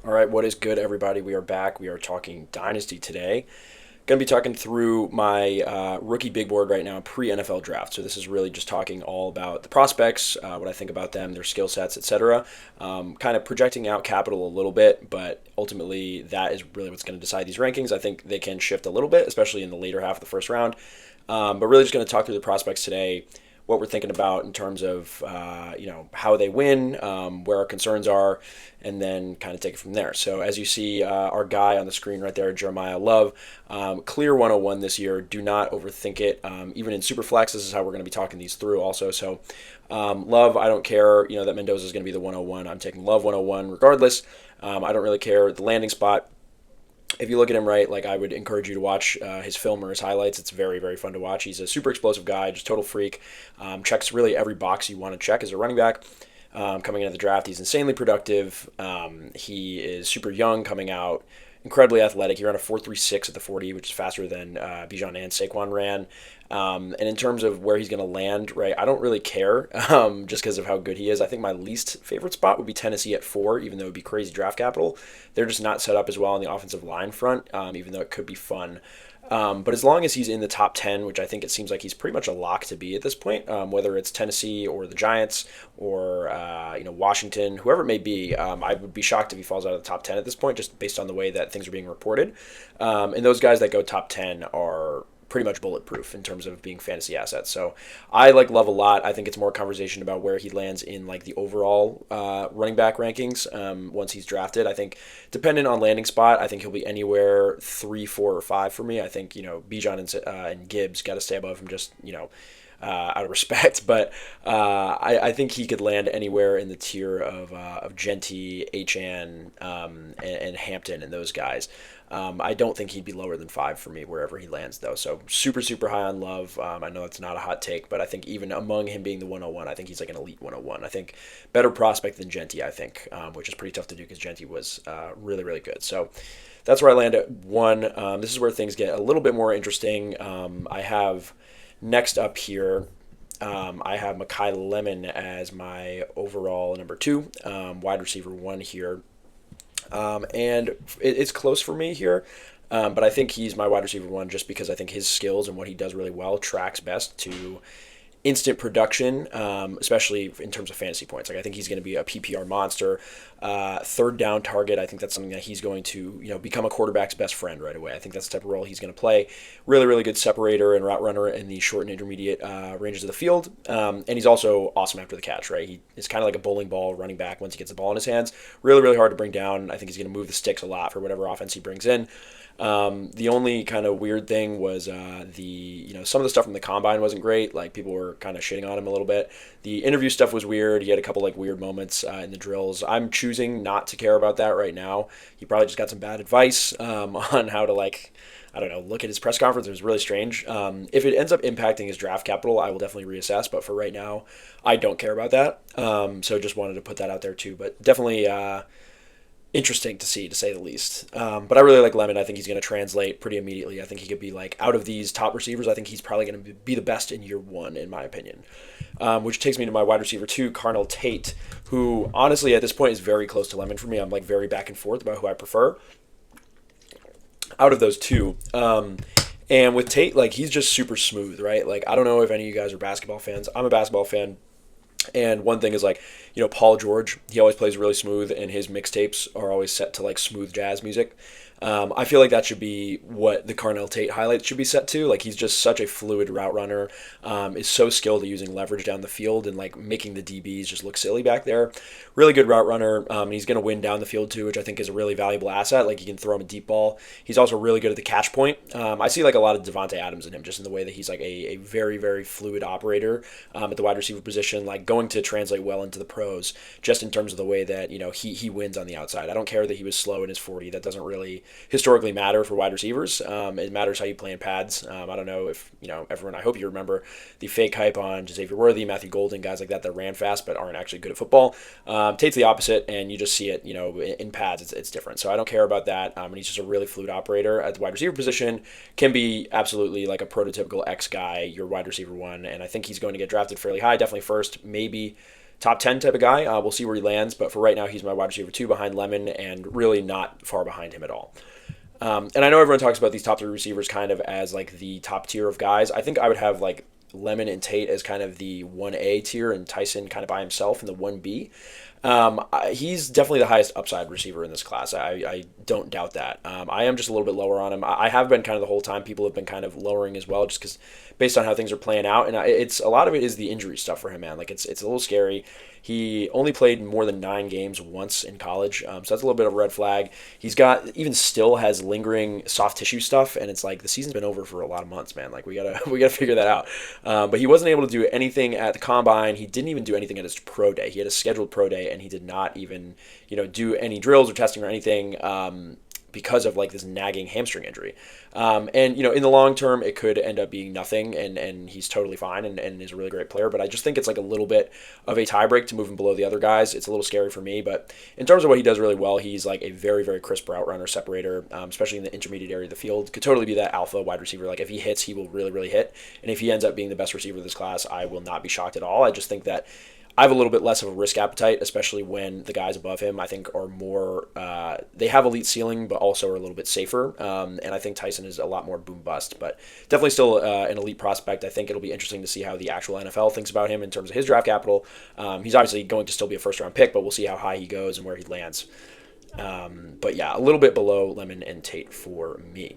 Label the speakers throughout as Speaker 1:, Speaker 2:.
Speaker 1: All right, what is good, everybody? We are back. We are talking Dynasty today. Going to be talking through my rookie big board right now, pre NFL draft. So this is really just talking all about the prospects, what I think about them, their skill sets, etc. Kind of projecting out capital a little bit, but ultimately that is really what's going to decide these rankings. I think they can shift a little bit, especially in the later half of the first round. But really just going to talk through the prospects today, what we're thinking about in terms of how they win, where our concerns are, and then kind of take it from there. So as you see, our guy on the screen right there, Jeremiah Love, clear 101 this year. Do not overthink it. Even in Superflex, this is how we're going to be talking these through also. So Love, I don't care. That Mendoza is going to be the 101. I'm taking Love 101 regardless. I don't really care the landing spot. If you look at him right, like I would encourage you to watch his film or his highlights. It's very, very fun to watch. He's a super explosive guy, just total freak. Checks really every box you want to check as a running back. Coming into the draft, he's insanely productive. He is super young, coming out incredibly athletic. He ran a 4.36 at the 40, which is faster than Bijan and Saquon ran. And in terms of where he's going to land, right, I don't really care just because of how good he is. I think my least favorite spot would be Tennessee at 4, even though it would be crazy draft capital. They're just not set up as well on the offensive line front, even though it could be fun. But as long as he's in the top 10, which I think it seems like he's pretty much a lock to be at this point, whether it's Tennessee or the Giants or Washington, whoever it may be, I would be shocked if he falls out of the top 10 at this point, just based on the way that things are being reported. And those guys that go top 10 are pretty much bulletproof in terms of being fantasy assets. So I like Love a lot. I think it's more conversation about where he lands in like the overall running back rankings once he's drafted. I think dependent on landing spot, I think he'll be anywhere 3, 4, or 5 for me. I think Bijan and Gibbs got to stay above him just out of respect, but I think he could land anywhere in the tier of Genty, Achan, and Hampton and those guys. I don't think he'd be lower than 5 for me wherever he lands, though. So super, super high on Love. I know it's not a hot take, but I think even among him being the 101, I think he's like an elite 101. I think better prospect than Genty, I think, which is pretty tough to do because Genty was really, really good. So that's where I land at 1. This is where things get a little bit more interesting. I have next up here, I have Mekhi Lemon as my overall number 2, wide receiver 1 here. And it's close for me here, but I think he's my wide receiver 1 just because I think his skills and what he does really well tracks best to instant production, especially in terms of fantasy points. Like I think he's going to be a PPR monster, third down target. I think that's something that he's going to become a quarterback's best friend right away. I think that's the type of role he's going to play. Really, really good separator and route runner in the short and intermediate ranges of the field, and he's also awesome after the catch. Right, he is kind of like a bowling ball running back once he gets the ball in his hands. Really, really hard to bring down. I think he's going to move the sticks a lot for whatever offense he brings in. The only kind of weird thing was some of the stuff from the combine wasn't great. Like people were kind of shitting on him a little bit. The interview stuff was weird. He had a couple like weird moments in the drills. I'm choosing not to care about that right now. He probably just got some bad advice on how to I don't know, look at his press conference. It was really strange. If it ends up impacting his draft capital, I will definitely reassess. But for right now, I don't care about that. So just wanted to put that out there too. But definitely interesting to see, to say the least. But I really like Lemon. I think he's going to translate pretty immediately. I think he could be like, out of these top receivers, I think he's probably going to be the best in year 1, in my opinion. Which takes me to my wide receiver 2, Carnell Tate, who honestly at this point is very close to Lemon for me. I'm like very back and forth about who I prefer out of those two. And with Tate, like he's just super smooth, right? Like I don't know if any of you guys are basketball fans. I'm a basketball fan. And one thing is like, Paul George, he always plays really smooth and his mixtapes are always set to like smooth jazz music. I feel like that should be what the Carnell Tate highlights should be set to. Like he's just such a fluid route runner, is so skilled at using leverage down the field and like making the DBs just look silly back there. Really good route runner. And he's going to win down the field too, which I think is a really valuable asset. Like you can throw him a deep ball. He's also really good at the catch point. I see like a lot of Devontae Adams in him, just in the way that he's like a very, very fluid operator at the wide receiver position, like going to translate well into the pros, just in terms of the way that, he wins on the outside. I don't care that he was slow in his 40. That doesn't really historically matter for wide receivers. It matters how you play in pads. I don't know if, everyone, I hope you remember the fake hype on Xavier Worthy, Matthew Golden, guys like that ran fast but aren't actually good at football. Tate's the opposite, and you just see it, in pads, it's different. So I don't care about that. And he's just a really fluid operator at the wide receiver position, can be absolutely like a prototypical X guy, your wide receiver 1. And I think he's going to get drafted fairly high, definitely first, maybe top 10 type of guy. We'll see where he lands, but for right now, he's my wide receiver 2 behind Lemon and really not far behind him at all. And I know everyone talks about these top 3 receivers kind of as like the top tier of guys. I think I would have like Lemon and Tate as kind of the 1A tier and Tyson kind of by himself in the 1B. He's definitely the highest upside receiver in this class. I don't doubt that. I am just a little bit lower on him. I have been kind of the whole time. People have been kind of lowering as well, just because based on how things are playing out. And it's a lot of it is the injury stuff for him, man. Like it's a little scary. He only played more than 9 games once in college, so that's a little bit of a red flag. He's got even still has lingering soft tissue stuff, and it's like the season's been over for a lot of months, man. Like we gotta figure that out. But he wasn't able to do anything at the combine. He didn't even do anything at his pro day. He had a scheduled pro day, and he did not even do any drills or testing or anything. Because of like this nagging hamstring injury. And in the long term, it could end up being nothing, and he's totally fine and is a really great player. But I just think it's like a little bit of a tie break to move him below the other guys. It's a little scary for me, but in terms of what he does really well, he's like a very, very crisp route runner, separator, especially in the intermediate area of the field. Could totally be that alpha wide receiver. Like if he hits, he will really, really hit. And if he ends up being the best receiver of this class, I will not be shocked at all. I just think that I have a little bit less of a risk appetite, especially when the guys above him, I think, are more, they have elite ceiling, but also are a little bit safer. And I think Tyson is a lot more boom bust, but definitely still an elite prospect. I think it'll be interesting to see how the actual NFL thinks about him in terms of his draft capital. He's obviously going to still be a first round pick, but we'll see how high he goes and where he lands. But yeah, a little bit below Lemon and Tate for me.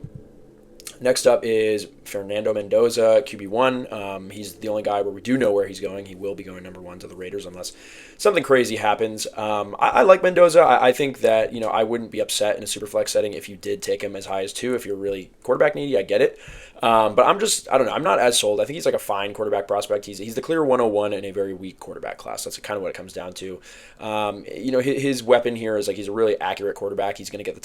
Speaker 1: Next up is Fernando Mendoza, QB1. He's the only guy where we do know where he's going. He will be going number 1 to the Raiders unless something crazy happens. I like Mendoza. I think that, I wouldn't be upset in a super flex setting if you did take him as high as 2. If you're really quarterback needy, I get it. But I don't know. I'm not as sold. I think he's like a fine quarterback prospect. He's the clear 101 in a very weak quarterback class. That's kind of what it comes down to. His weapon here is like he's a really accurate quarterback. He's going to get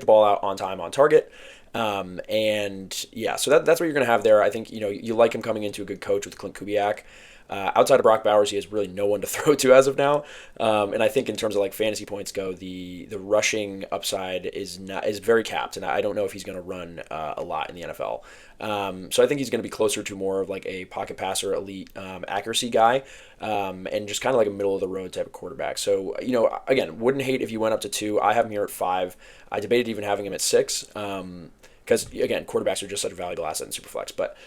Speaker 1: the ball out on time, on target. And yeah, so that's what you're going to have there. I think, you like him coming into a good coach with Clint Kubiak. Outside of Brock Bowers, he has really no one to throw to as of now. And I think in terms of like fantasy points go, the rushing upside is very capped, and I don't know if he's going to run a lot in the NFL. So I think he's going to be closer to more of like a pocket passer, elite accuracy guy, and just kind of like a middle of the road type of quarterback. So again, wouldn't hate if you went up to 2. I have him here at 5. I debated even having him at 6. Because again, quarterbacks are just such a valuable asset in Superflex, but.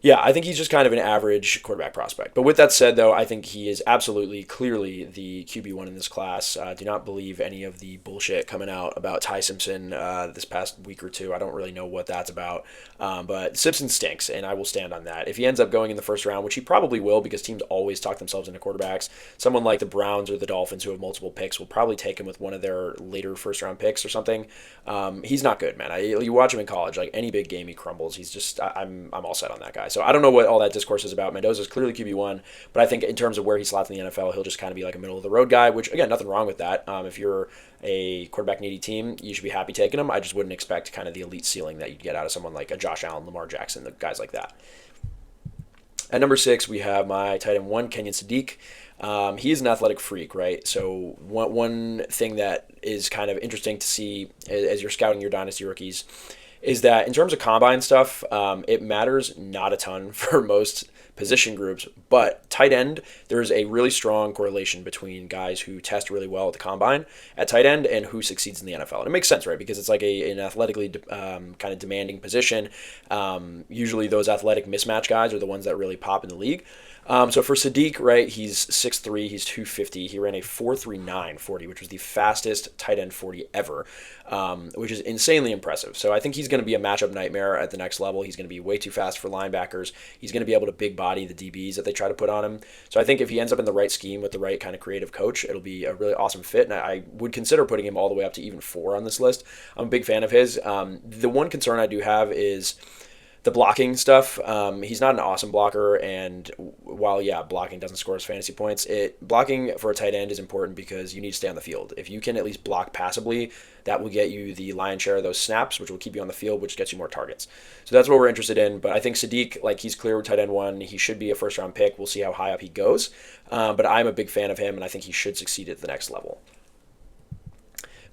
Speaker 1: Yeah, I think he's just kind of an average quarterback prospect. But with that said, though, I think he is absolutely, clearly the QB1 in this class. Do not believe any of the bullshit coming out about Ty Simpson this past week or two. I don't really know what that's about. But Simpson stinks, and I will stand on that. If he ends up going in the first round, which he probably will because teams always talk themselves into quarterbacks, someone like the Browns or the Dolphins who have multiple picks will probably take him with one of their later first-round picks or something. He's not good, man. You watch him in college, like any big game, he crumbles. He's just, I'm all set on that guy. So I don't know what all that discourse is about. Mendoza's clearly QB1, but I think in terms of where he slots in the NFL, he'll just kind of be like a middle-of-the-road guy, which, again, nothing wrong with that. If you're a quarterback-needy team, you should be happy taking him. I just wouldn't expect kind of the elite ceiling that you'd get out of someone like a Josh Allen, Lamar Jackson, the guys like that. At number 6, we have my tight end 1, Kenyon Sadiq. He is an athletic freak, right? So one thing that is kind of interesting to see as you're scouting your dynasty rookies is that in terms of combine stuff, it matters not a ton for most position groups, but tight end, there's a really strong correlation between guys who test really well at the combine at tight end and who succeeds in the NFL. And it makes sense, right? Because it's like an athletically kind of demanding position. Usually those athletic mismatch guys are the ones that really pop in the league. So for Sadiq, right, he's 6'3", he's 250. He ran a 4.39 40, which was the fastest tight end 40 ever, which is insanely impressive. So I think he's going to be a matchup nightmare at the next level. He's going to be way too fast for linebackers. He's going to be able to big body the DBs that they try to put on him. So I think if he ends up in the right scheme with the right kind of creative coach, it'll be a really awesome fit. And I would consider putting him all the way up to even 4 on this list. I'm a big fan of his. The one concern I do have is the blocking stuff. He's not an awesome blocker, and while blocking doesn't score as fantasy points, blocking for a tight end is important because you need to stay on the field. If you can at least block passably, that will get you the lion's share of those snaps, which will keep you on the field, which gets you more targets. So that's what we're interested in. But I think Sadiq, he's clear with tight end 1. He should be a first round pick. We'll see how high up he goes. But I'm a big fan of him, and I think he should succeed at the next level.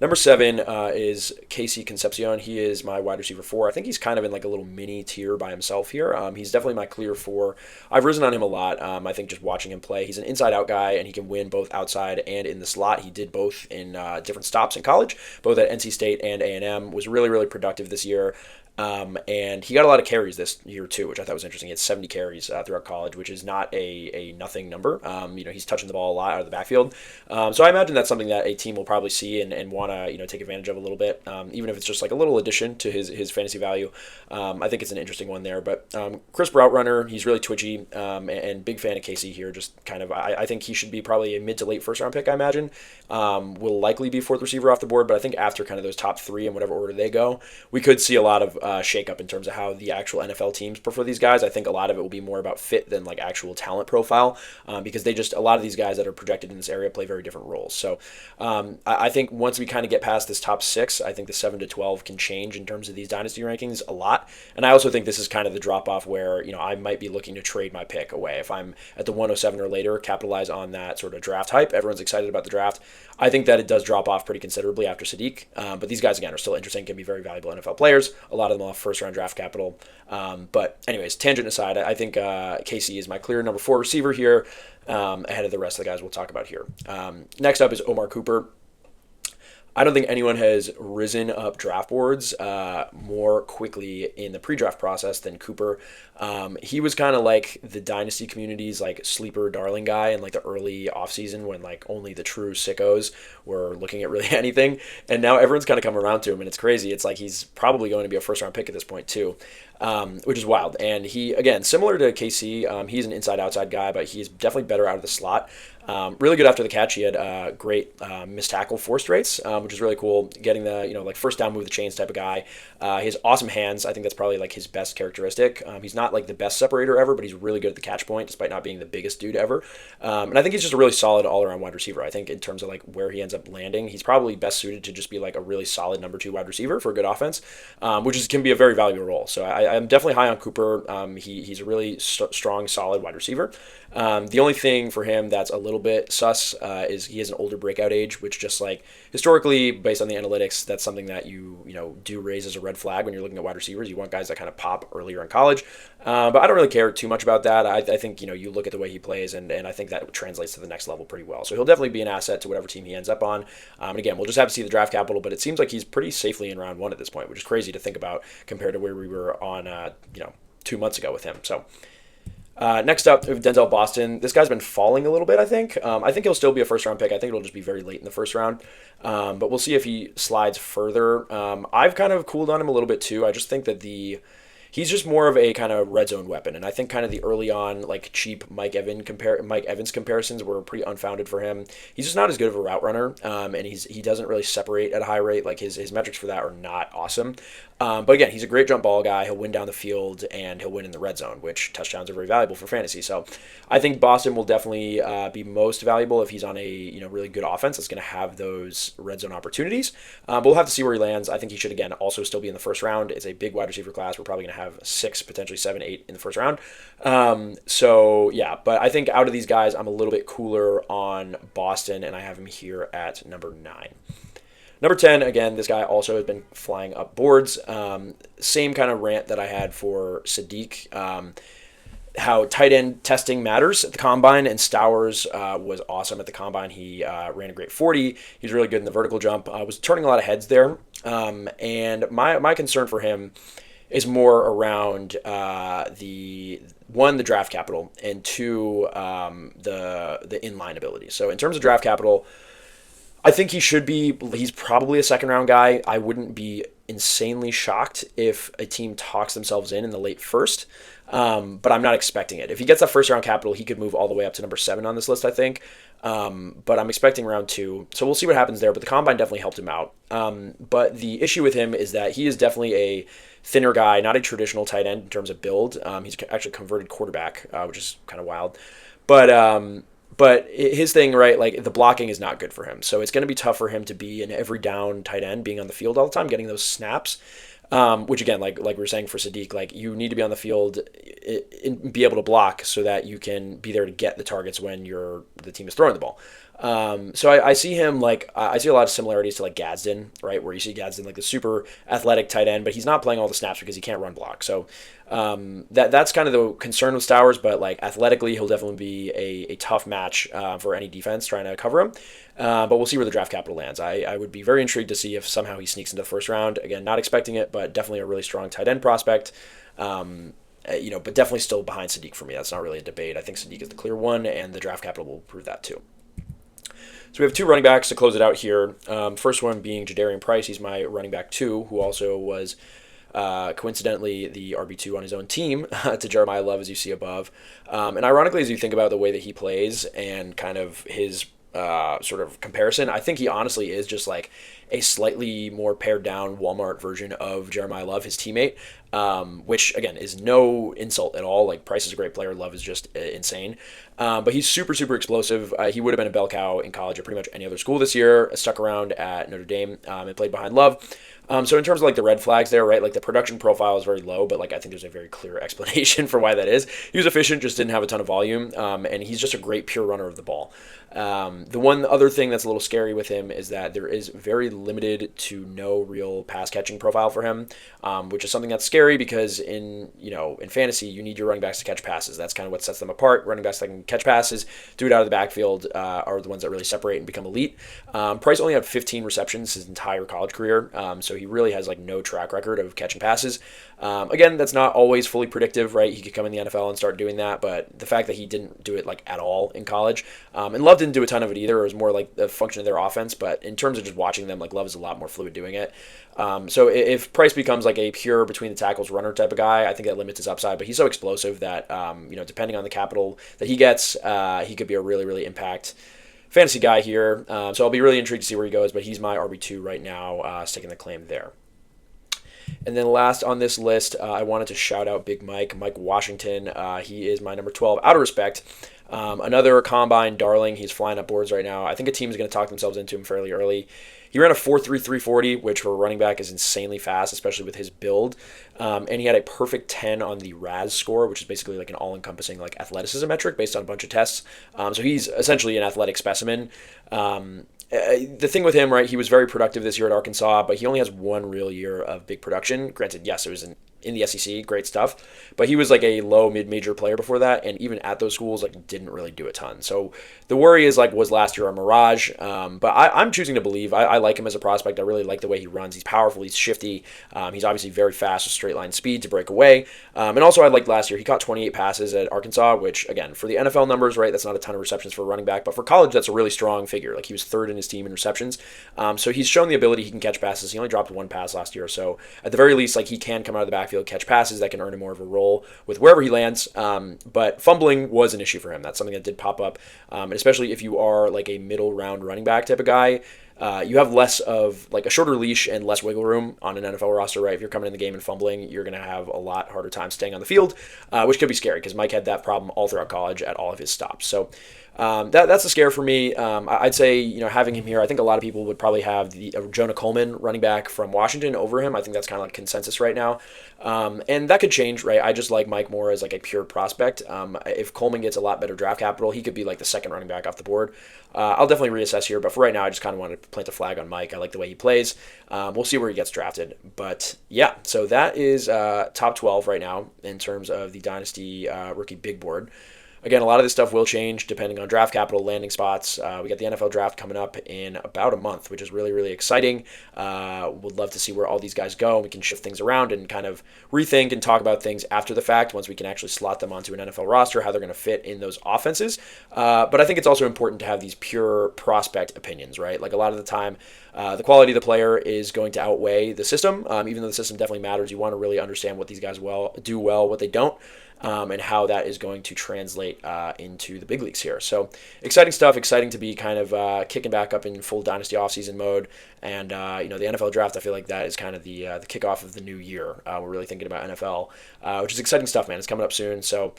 Speaker 1: Number 7 is Casey Concepcion. He is my wide receiver 4. I think he's kind of in like a little mini tier by himself here. He's definitely my clear 4. I've risen on him a lot. I think just watching him play, he's an inside out guy and he can win both outside and in the slot. He did both in different stops in college, both at NC State and A&M. Was really, really productive this year. And he got a lot of carries this year too, which I thought was interesting. He had 70 carries throughout college, which is not a nothing number. He's touching the ball a lot out of the backfield. So I imagine that's something that a team will probably see and want to take advantage of a little bit, even if it's just like a little addition to his fantasy value. I think it's an interesting one there. But crisp route runner, he's really twitchy, and big fan of Casey here. Just kind of, I think he should be probably a mid to late first round pick. I imagine will likely be fourth receiver off the board, but I think after kind of those top 3 in whatever order they go, we could see a lot of shake up in terms of how the actual NFL teams prefer these guys. I think a lot of it will be more about fit than like actual talent profile, because a lot of these guys that are projected in this area play very different roles. So I think once we kind of get past this top 6, I think the 7 to 12 can change in terms of these dynasty rankings a lot. And I also think this is kind of the drop off where I might be looking to trade my pick away if I'm at the 107 or later, capitalize on that sort of draft hype. Everyone's excited about the draft. I think that it does drop off pretty considerably after Sadiq, but these guys again are still interesting, can be very valuable NFL players. A lot of them off first round draft capital. But anyways, tangent aside, I think Casey is my clear number 4 receiver here, ahead of the rest of the guys we'll talk about here. Next up is Omar Cooper. I don't think anyone has risen up draft boards more quickly in the pre-draft process than Cooper. He was kind of like the dynasty community's like sleeper darling guy in like the early offseason when like only the true sickos were looking at really anything. And now everyone's kind of come around to him, and it's crazy. It's like he's probably going to be a first-round pick at this point too, which is wild. And he, again, similar to KC, he's an inside-outside guy, but he's definitely better out of the slot. Really good after the catch. He had great missed tackle forced rates, which is really cool. Getting the like first down move the chains type of guy. He has awesome hands. I think that's probably like his best characteristic. He's not like the best separator ever, but he's really good at the catch point despite not being the biggest dude ever. And I think he's just a really solid all around wide receiver. I think in terms of like where he ends up landing, he's probably best suited to just be like a really solid number 2 wide receiver for a good offense, which can be a very valuable role. So I'm definitely high on Cooper. He's a really strong, solid wide receiver. The only thing for him that's a little bit sus is he has an older breakout age, which just like historically, based on the analytics, that's something that you do raise as a red flag when you're looking at wide receivers. You want guys that kind of pop earlier in college, but I don't really care too much about that. I think you look at the way he plays, and I think that translates to the next level pretty well. So he'll definitely be an asset to whatever team he ends up on. And again, we'll just have to see the draft capital, but it seems like he's pretty safely in round 1 at this point, which is crazy to think about compared to where we were on 2 months ago with him. So. Next up, we have Denzel Boston. This guy's been falling a little bit, I think. I think he'll still be a first-round pick. I think it'll just be very late in the first round. But we'll see if he slides further. I've kind of cooled on him a little bit, too. I just think that he's just more of a kind of red zone weapon. And I think kind of the early on, like, cheap Mike Evans comparisons were pretty unfounded for him. He's just not as good of a route runner, and he doesn't really separate at a high rate. Like, his metrics for that are not awesome. But again, he's a great jump ball guy. He'll win down the field, and he'll win in the red zone, which touchdowns are very valuable for fantasy. So I think Boston will definitely be most valuable if he's on a really good offense that's going to have those red zone opportunities. But we'll have to see where he lands. I think he should, again, also still be in the first round. It's a big wide receiver class. We're probably going to have 6, potentially 7, 8 in the first round. So yeah, but I think out of these guys, I'm a little bit cooler on Boston, and I have him here at number 9. Number 10, again, this guy also has been flying up boards. Same kind of rant that I had for Sadiq. How tight end testing matters at the combine, and Stowers was awesome at the combine. He ran a great 40. He was really good in the vertical jump. Was turning a lot of heads there. And my concern for him is more around the draft capital, and 2, the inline ability. So in terms of draft capital, I think he's probably a second round guy. I wouldn't be insanely shocked if a team talks themselves in the late first, but I'm not expecting it. If he gets that first round capital, he could move all the way up to number 7 on this list, I think. But I'm expecting round 2, so we'll see what happens there. But the combine definitely helped him out. But the issue with him is that he is definitely a thinner guy, not a traditional tight end in terms of build. He's actually a converted quarterback, which is kind of wild. But his thing, right, like the blocking is not good for him. So it's going to be tough for him to be an every down tight end, being on the field all the time, getting those snaps. Which again, like we were saying for Sadiq, like you need to be on the field and be able to block so that you can be there to get the targets when the team is throwing the ball. So I see him like I see a lot of similarities to like Gadsden, right? Where you see Gadsden like the super athletic tight end, but he's not playing all the snaps because he can't run block. So that's kind of the concern with Stowers, but like athletically, he'll definitely be a tough match for any defense trying to cover him. But we'll see where the draft capital lands. I would be very intrigued to see if somehow he sneaks into the first round. Again, not expecting it, but definitely a really strong tight end prospect. But definitely still behind Sadiq for me. That's not really a debate. I think Sadiq is the clear one, and the draft capital will prove that too. So we have two running backs to close it out here. First one being Jadarian Price. He's my running back two, who also was coincidentally the RB2 on his own team to Jeremiah Love, as you see above. And ironically, as you think about the way that he plays and kind of his sort of comparison, I think he honestly is just like a slightly more pared down Walmart version of Jeremiah Love, his teammate, which again is no insult at all. Like Price is a great player, Love is just insane, but he's super super explosive. He would have been a bell cow in college at pretty much any other school this year. Stuck around at Notre Dame and played behind Love. So in terms of like the red flags there, right, like the production profile is very low, but like I think there's a very clear explanation for why that is. He was efficient, just didn't have a ton of volume, and he's just a great pure runner of the ball. The one other thing that's a little scary with him is that there is very limited to no real pass catching profile for him, which is something that's scary because in fantasy you need your running backs to catch passes. That's kind of what sets them apart. Running backs that can catch passes, do it out of the backfield, are the ones that really separate and become elite. Price only had 15 receptions his entire college career, so he really has like no track record of catching passes. Again, that's not always fully predictive, right? He could come in the NFL and start doing that, but the fact that he didn't do it like at all in college, and Love didn't do a ton of it either. It was more like a function of their offense, but in terms of just watching them, like Love is a lot more fluid doing it. So if Price becomes like a pure between the tackles runner type of guy, I think that limits his upside. But he's so explosive that depending on the capital that he gets, he could be a really really impact fantasy guy here. So I'll be really intrigued to see where he goes. But he's my RB2 right now, sticking the claim there. And then last on this list, I wanted to shout out Big Mike Washington. He is my number 12, out of respect. Another combine darling. He's flying up boards right now. I think a team is going to talk themselves into him fairly early. He ran a 4.3340, which for a running back is insanely fast, especially with his build. And he had a perfect 10 on the RAS score, which is basically like an all-encompassing like athleticism metric based on a bunch of tests. So he's essentially an athletic specimen. The thing with him, right, he was very productive this year at Arkansas, but he only has one real year of big production. Granted, yes, it was in the SEC, great stuff, but he was like a low mid-major player before that, and even at those schools, like didn't really do a ton. So the worry is like, was last year a mirage? But I'm choosing to believe. I like him as a prospect. I really like the way he runs. He's powerful. He's shifty. He's obviously very fast with straight line speed to break away. And also I liked last year, he caught 28 passes at Arkansas, which again, for the NFL numbers, right, that's not a ton of receptions for a running back, but for college, that's a really strong figure. Like he was third in his team in receptions. So he's shown the ability he can catch passes. He only dropped one pass last year. So at the very least, like he can come out of the backfield, catch passes that can earn him more of a role with wherever he lands. But fumbling was an issue for him. That's something that did pop up. And especially if you are like a middle round running back type of guy, you have less of like a shorter leash and less wiggle room on an NFL roster, right? If you're coming in the game and fumbling, you're going to have a lot harder time staying on the field, which could be scary because Mike had that problem all throughout college at all of his stops. So that's a scare for me. I'd say, having him here, I think a lot of people would probably have the Jonah Coleman running back from Washington over him. I think that's kind of like consensus right now. And that could change, right? I just like Mike more as like a pure prospect. If Coleman gets a lot better draft capital, he could be like the second running back off the board. I'll definitely reassess here, but for right now, I just kind of want to plant a flag on Mike. I like the way he plays. We'll see where he gets drafted. But yeah, so that is top 12 right now in terms of the Dynasty rookie big board. Again, a lot of this stuff will change depending on draft capital, landing spots. We got the NFL draft coming up in about a month, which is really, really exciting. Would love to see where all these guys go. We can shift things around and kind of rethink and talk about things after the fact once we can actually slot them onto an NFL roster, how they're going to fit in those offenses. But I think it's also important to have these pure prospect opinions, right? Like a lot of the time, the quality of the player is going to outweigh the system. Even though the system definitely matters, you want to really understand what these guys do well, what they don't. And how that is going to translate into the big leagues here. So exciting stuff, exciting to be kind of kicking back up in full Dynasty offseason mode. And, the NFL draft, I feel like that is kind of the kickoff of the new year. We're really thinking about NFL, which is exciting stuff, man. It's coming up soon. So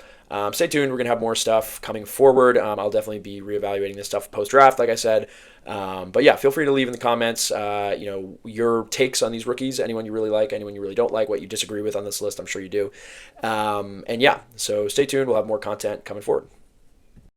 Speaker 1: stay tuned. We're going to have more stuff coming forward. I'll definitely be reevaluating this stuff post-draft, like I said. But yeah, feel free to leave in the comments, your takes on these rookies, anyone you really like, anyone you really don't like, what you disagree with on this list. I'm sure you do. And yeah, so stay tuned. We'll have more content coming forward.